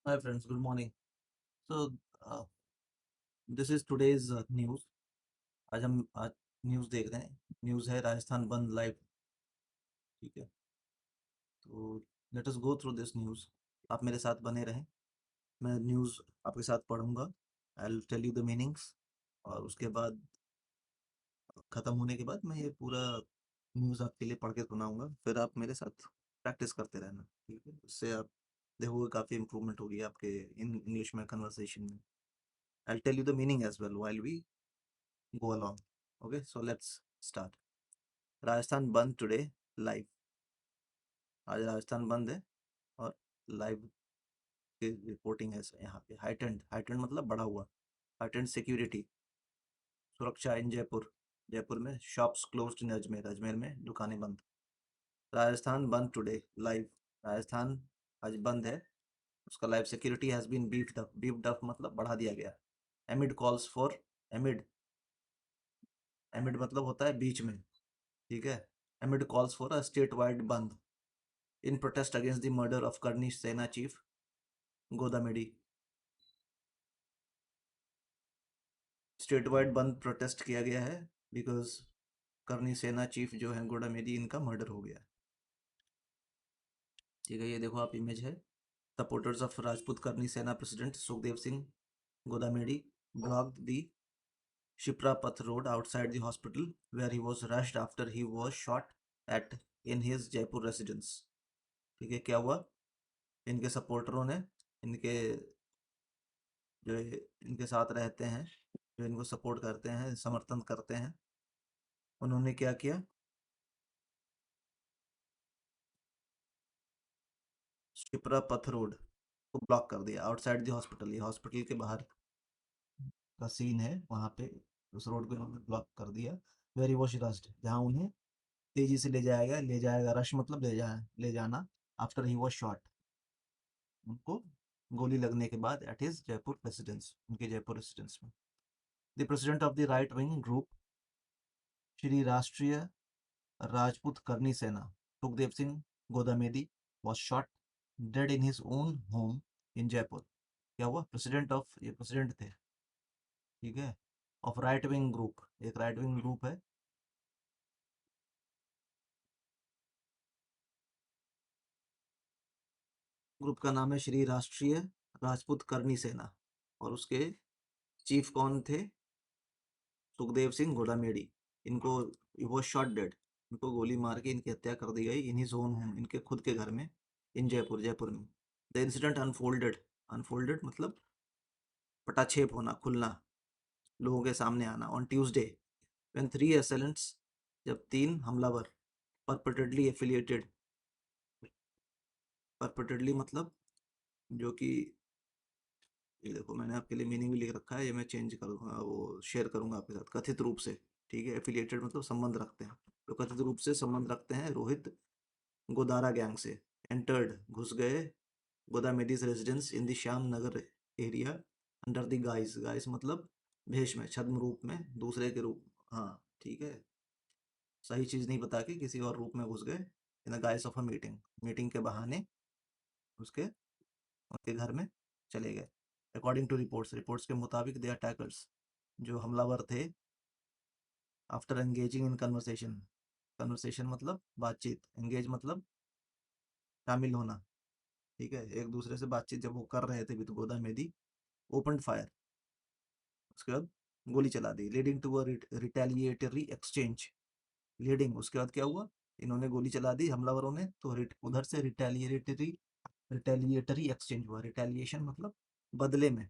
Hi friends, good morning. So uh, this is today's news. आज news देख रहे हैं। न्यूज़ है राजस्थान बंद लाइव। ठीक है, तो let us go through this news. आप मेरे साथ बने रहें। मैं न्यूज़ आपके साथ पढ़ूंगा। I will tell you the meanings, और उसके बाद ख़त्म होने के बाद मैं ये पूरा न्यूज़ आपके लिए पढ़ के सुनाऊंगा। फिर आप मेरे साथ प्रैक्टिस करते रहना। ठीक है, उससे आप देखोगे काफ़ी इंप्रूवमेंट होगी आपके इन इंग्लिश में कन्वर्सेशन में। I will tell you the meaning as well while we go along. Okay, so let's start. Rajasthan bandh today live. आज राजस्थान बंद है और लाइव की रिपोर्टिंग है यहाँ पे। हाइटेंड, हाइटेंड मतलब बढ़ा हुआ। हाइटेंड सिक्योरिटी, सुरक्षा इन जयपुर। जयपुर में शॉप्स क्लोज्ड इन अजमेर। अजमेर में दुकानें बंद। Rajasthan bandh today live. राजस्थान आज बंद है, उसका live security has been beefed up. Beefed up मतलब बढ़ा दिया गया। एमिड कॉल्स फॉर, एमिड, एमिड मतलब होता है बीच में। ठीक है, एमिड calls for a state wide बंद in protest against the murder of Karni Sena chief Gogamedi. State wide bandh protest किया गया है बिकॉज करनी सेना चीफ जो है गोदामेडी, इनका मर्डर हो गया। ठीक है, ये देखो आप इमेज है। Supporters of Rajput Karni Sena president Sukhdev Singh Gogamedi blocked the Shipra Path road outside the hospital where he was rushed after he was shot at in his Jaipur residence। ठीक है, क्या हुआ? इनके सपोर्टरों ने, इनके जो इनके साथ रहते हैं, जो इनको सपोर्ट करते हैं, समर्थन करते हैं, उन्होंने क्या किया? शिप्रा पथ रोड को ब्लॉक कर दिया आउटसाइड द हॉस्पिटल। ये हॉस्पिटल के बाहर का सीन है, वहां पे उस रोड को इन्होंने ब्लॉक कर दिया। वेरी वॉश रश्ड, जहां उन्हें तेजी से ले जाएगा। रश मतलब ले जाना। आफ्टर ही वॉज शॉट, उनको गोली लगने के बाद एट हिज जयपुर रेसिडेंस, उनके जयपुर रेसिडेंस में। The president of the right wing group Shri राष्ट्रीय राजपूत करनी सेना Sukhdev Singh गोदामेदी was shot dead in his own home in Jaipur. क्या हुआ? प्रेसिडेंट ऑफ, ये प्रेसिडेंट थे, ठीक है, ऑफ राइट विंग ग्रुप, एक राइट विंग ग्रुप है। ग्रुप का नाम है श्री राष्ट्रीय राजपूत करनी सेना, और उसके चीफ कौन थे? सुखदेव सिंह गोदामेडी। इनको वो शॉट डेड, इनको गोली मार के इनकी हत्या कर दी गई इन हिज ओन होम, इनके खुद के घर में, इन जयपुर, जयपुर में। द इंसिडेंट अनफोल्डेड, अनफोल्डेड मतलब पटाक्षेप होना, खुलना, लोगों के सामने आना। ऑन ट्यूसडे व्हेन थ्री असेलेंट्स, जब तीन हमलावर, परपेटेडली एफिलिएटेड, परपेटेडली मतलब जो कि, ये देखो मैंने आपके लिए मीनिंग भी लिख रखा है, ये मैं चेंज करूँगा, वो शेयर करूँगा आपके साथ। कथित रूप से, ठीक है, एफिलिएटेड मतलब संबंध रखते हैं, तो कथित रूप से संबंध रखते हैं रोहित गोदारा गैंग से। एंटर्ड घुस गए Gogamedi's residence in the Shyam Nagar area under the guise, guise मतलब भेष में, छद्म रूप में, दूसरे के रूप। हाँ, ठीक है, सही चीज़ नहीं बता के किसी और रूप में घुस गए। In the guys of a meeting, meeting के बहाने उसके, उनके घर में चले गए। अकॉर्डिंग टू रिपोर्ट्स, रिपोर्ट्स के मुताबिक दे अटैकर्स, जो हमलावर थे, after engaging in conversation, conversation मतलब बातचीत, एंगेज मतलब शामिल होना, ठीक है, एक दूसरे से बातचीत जब वो कर रहे थे विद गोदामेदी, ओपन फायर, उसके बाद गोली चला दी। Leading to a retaliatory exchange, leading उसके बाद क्या हुआ? इन्होंने गोली चला दी हमलावरों ने, तो उधर से रिटेलिएटरी, रिटेलिएटरी एक्सचेंज हुआ। रिटेलिएशन मतलब बदले में,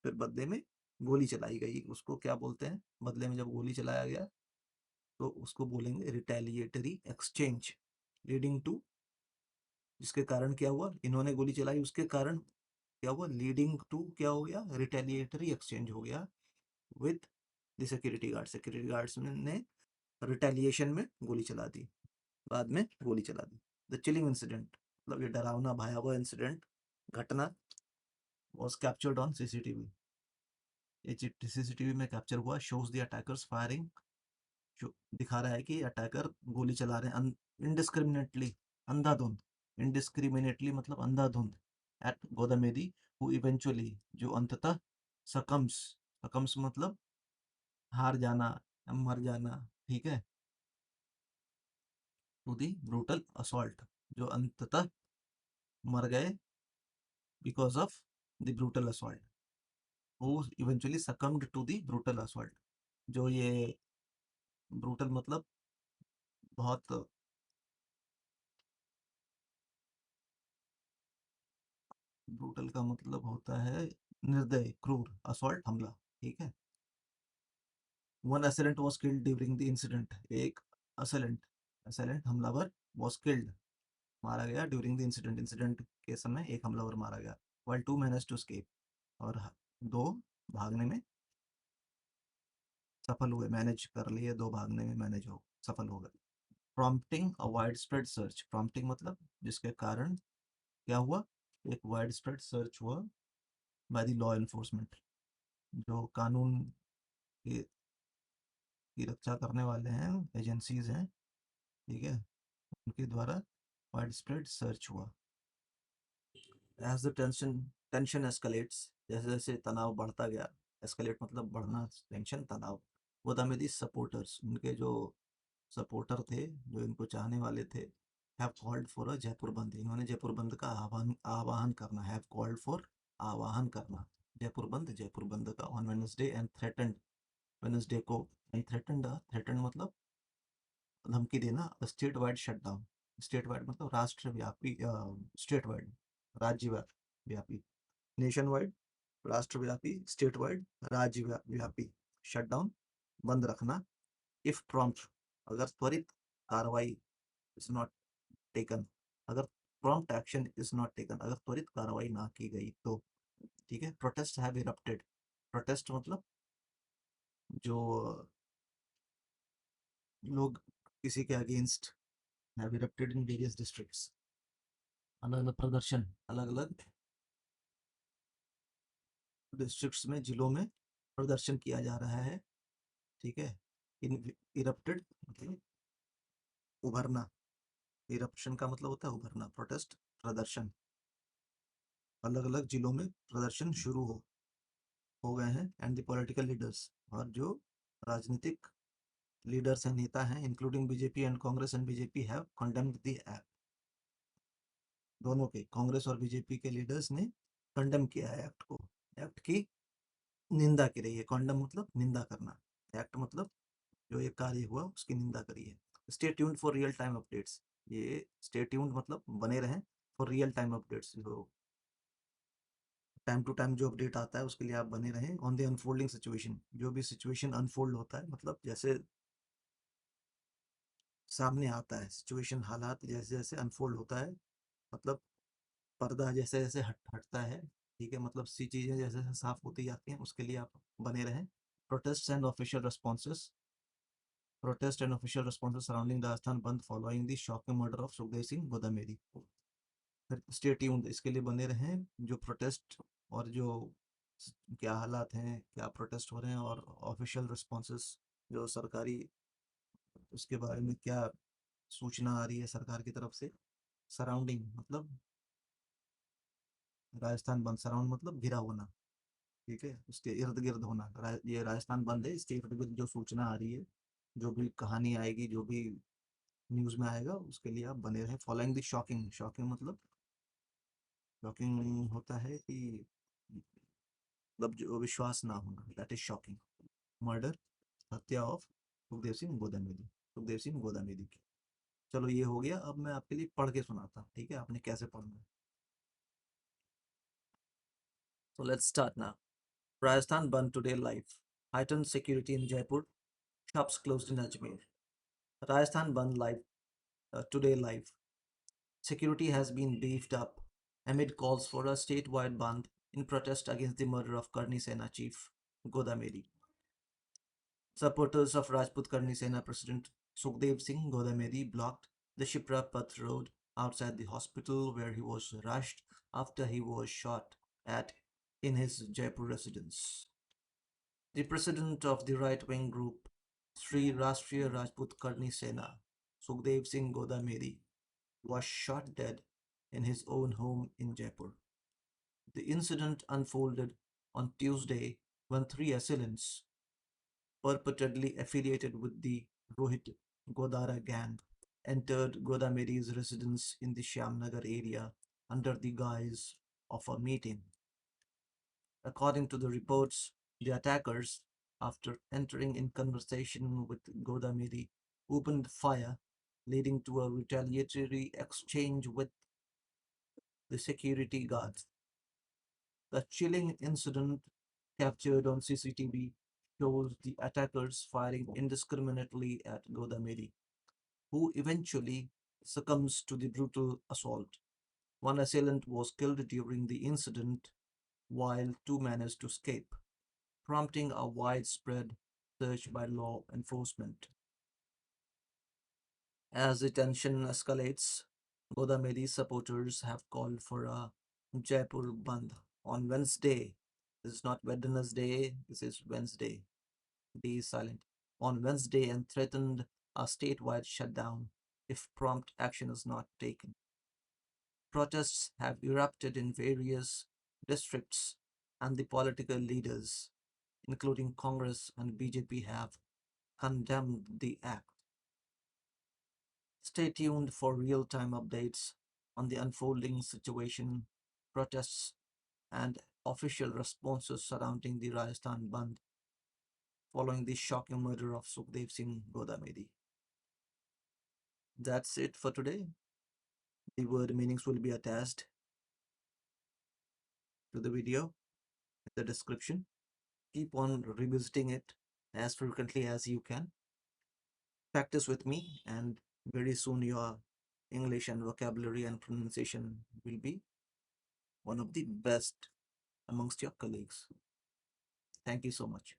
फिर बदले में गोली चलाई गई, उसको क्या बोलते हैं? बदले में जब गोली चलाया गया तो उसको बोलेंगे रिटेलिएटरी एक्सचेंज। लीडिंग टू, जिसके कारण क्या हुआ? इन्होंने गोली चलाई, उसके कारण क्या हुआ? लीडिंग टू क्या हो गया? रिटेलिएटरी एक्सचेंज हो गया with the security guard. Security guards ने रिटेलिएशन में गोली चला दी, बाद में गोली चला दी। द चिलिंग इंसिडेंट मतलब ये डरावना भयावह इंसिडेंट, घटना, वॉज कैप्चर्ड ऑन सीसीटीवी, ये सीसीटीवी में कैप्चर हुआ। शोज द अटैकर्स फायरिंग, जो दिखा रहा है कि अटैकर गोली चला रहे हैं इनडिस्क्रिमिनेटली, अंधाधुंध। इनडिस्क्रिमिनेटली मतलब अंधाधुंध, at Godamedi, who eventually, जो अंततः succumbs मतलब हार जाना, मर जाना, ठीक है, to the brutal assault, जो अंततः मर गए because of the brutal assault, who eventually succumbed to the brutal assault, जो ये brutal मतलब बहुत, ब्रूटल का मतलब होता है निर्दय, क्रूर, असॉल्ट हमला, ठीक है। One असेलेंट was killed during the incident, एक असेलेंट असेलेंट हमलावर वॉज किल्ड, मारा गया ड्यूरिंग द इंसिडेंट, इंसिडेंट के समय एक हमलावर मारा गया, while two manage to escape, और दो भागने में सफल हुए, मैनेज कर लिए, दो भागने में मैनेज हो सफल हो गए। Prompting a wide spread search, prompting मतलब जिसके कारण क्या हुआ, एक वाइड स्प्रेड सर्च हुआ बाय द लॉ एनफोर्समेंट, जो कानून की की रक्षा करने वाले हैं, एजेंसीज हैं, ठीक है, उनके द्वारा वाइड स्प्रेड सर्च हुआ। एज द टेंशन एस्केलेट्स, जैसे जैसे तनाव बढ़ता गया, एस्केलेट मतलब बढ़ना, टेंशन तनाव, गोदामेदी सपोर्टर्स, उनके जो सपोर्टर थे, जो इनको चाहने वाले थे, have called for a Jaipur बंद, इन्होंने जयपुर बंद का आह्वान आह्वान करना, हैव कॉल्ड फॉर आह्वान करना, जयपुर बंद का, on Wednesday and threatened, Wednesday को, एंड थ्रेटन्ड, थ्रेटन्ड मतलब धमकी देना, state wide shutdown, state wide मतलब राष्ट्रव्यापी, स्टेट वाइड राज्यव्यापी, नेशन वाइड राष्ट्रव्यापी, स्टेट वाइड राज्यव्यापी शटडाउन, बंद रखना, इफ प्रॉम्प्ट, अगर त्वरित कार्रवाई इज नॉट टेकन, अगर prompt action is not taken, अगर त्वरित कार्रवाई ना की गई तो, ठीक है। प्रोटेस्ट हैव इरप्टेड, प्रोटेस्ट मतलब जो लोग किसी के against, have erupted in various districts, अलग अलग प्रदर्शन, अलग अलग डिस्ट्रिक्ट्स में, जिलों में प्रदर्शन किया जा रहा है, ठीक है। इन इरप्टेड मतलब उभरना, इरप्शन का मतलब होता है उभरना, प्रोटेस्ट प्रदर्शन, अलग अलग जिलों में प्रदर्शन शुरू हो गए हैं, एंड द पॉलिटिकल लीडर्स, और जो राजनीतिक लीडर्स हैं, नेता हैं, including BJP and Congress and BJP, have condemned the act, दोनों के, कांग्रेस और बीजेपी के लीडर्स ने कंडेम किया है एक्ट को, एक्ट की निंदा की रही है, कंडेम मतलब निंदा करना, एक्ट मतलब जो ये कार्य हुआ उसकी निंदा करी है। Stay tuned for real time updates, ये स्टे ट्यून्ड मतलब बने रहें, फॉर रियल टाइम अपडेट्स, जो टाइम टू टाइम जो अपडेट आता है उसके लिए आप बने रहें, ऑन द अनफोल्डिंग सिचुएशन, जो भी सिचुएशन अनफोल्ड होता है, मतलब जैसे सामने आता है सिचुएशन, हालात जैसे जैसे अनफोल्ड होता है, मतलब पर्दा जैसे जैसे हटता है, ठीक है, मतलब सी चीज़ें जैसे जैसे साफ होती जाती हैं, उसके लिए आप बने रहें। Protest and official responses, protest and official responses surrounding Rajasthan Bandh following the shocking murder of Sukhdev Singh Godamedi, फिर स्टे ट्यून्ड, इसके लिए बने रहें, जो प्रोटेस्ट और जो क्या हालात हैं, क्या प्रोटेस्ट हो रहे हैं, और ऑफिशियल रिस्पॉन्सेस, जो सरकारी, उसके बारे में क्या सूचना आ रही है सरकार की तरफ से, सराउंडिंग मतलब राजस्थान बंद, सराउंड मतलब घिरा होना, ठीक है, उसके इर्द गिर्द होना, ये राजस्थान बंद है, इसके इर्द गिर्द जो सूचना आ रही है, जो भी कहानी आएगी, जो भी न्यूज़ में आएगा, उसके लिए आप बने रहें। फॉलोइंग द शॉकिंग, शॉकिंग मतलब शॉकिंग होता है कि मतलब जो विश्वास ना होना, दैट इज शॉकिंग, मर्डर, हत्या ऑफ सुखदेव सिंह गोदामेदी, सुखदेव सिंह गोदामेदी की। चलो ये हो गया, अब मैं आपके लिए पढ़ के सुनाता हूँ, ठीक है, आपने कैसे पढ़ना है। So let's start now. Rajasthan Band today live. Heightened security in Jaipur. Shops closed in Ajmer. Rajasthan Band live. Today live. Security has been beefed up amid calls for a statewide band in protest against the murder of Karni Sena chief Godamedi. Supporters of Rajput Karni Sena President Sukhdev Singh Godamedi blocked the Shipra Path road outside the hospital where he was rushed after he was shot at in his Jaipur residence. The president of the right-wing group Sri Rashtriya Rajput Karni Sena, Sukhdev Singh Godamedi, was shot dead in his own home in Jaipur. The incident unfolded on Tuesday when three assailants, purportedly affiliated with the Rohit Godara gang, entered Godameri's residence in the Shyamnagar area under the guise of a meeting. According to the reports, the attackers, after entering in conversation with Godameri, opened fire, leading to a retaliatory exchange with the security guards. The chilling incident captured on CCTV shows the attackers firing indiscriminately at Godameri, who eventually succumbs to the brutal assault. One assailant was killed during the incident, while two managed to escape, prompting a widespread search by law enforcement. As the tension escalates, Godameri supporters have called for a Jaipur Bandh on Wednesday. This is not Wednesday, this is Wednesday. D is silent. On Wednesday and threatened a statewide shutdown if prompt action is not taken. Protests have erupted in various districts, and the political leaders, including Congress and BJP, have condemned the act. Stay tuned for real time updates on the unfolding situation, protests, and official responses surrounding the Rajasthan Bandh following the shocking murder of Sukhdev Singh Godamedi. That's it for today. The word meanings will be attached to the video in the description. Keep on revisiting it as frequently as you can. Practice with me, and very soon your English and vocabulary and pronunciation will be one of the best amongst your colleagues. Thank you so much.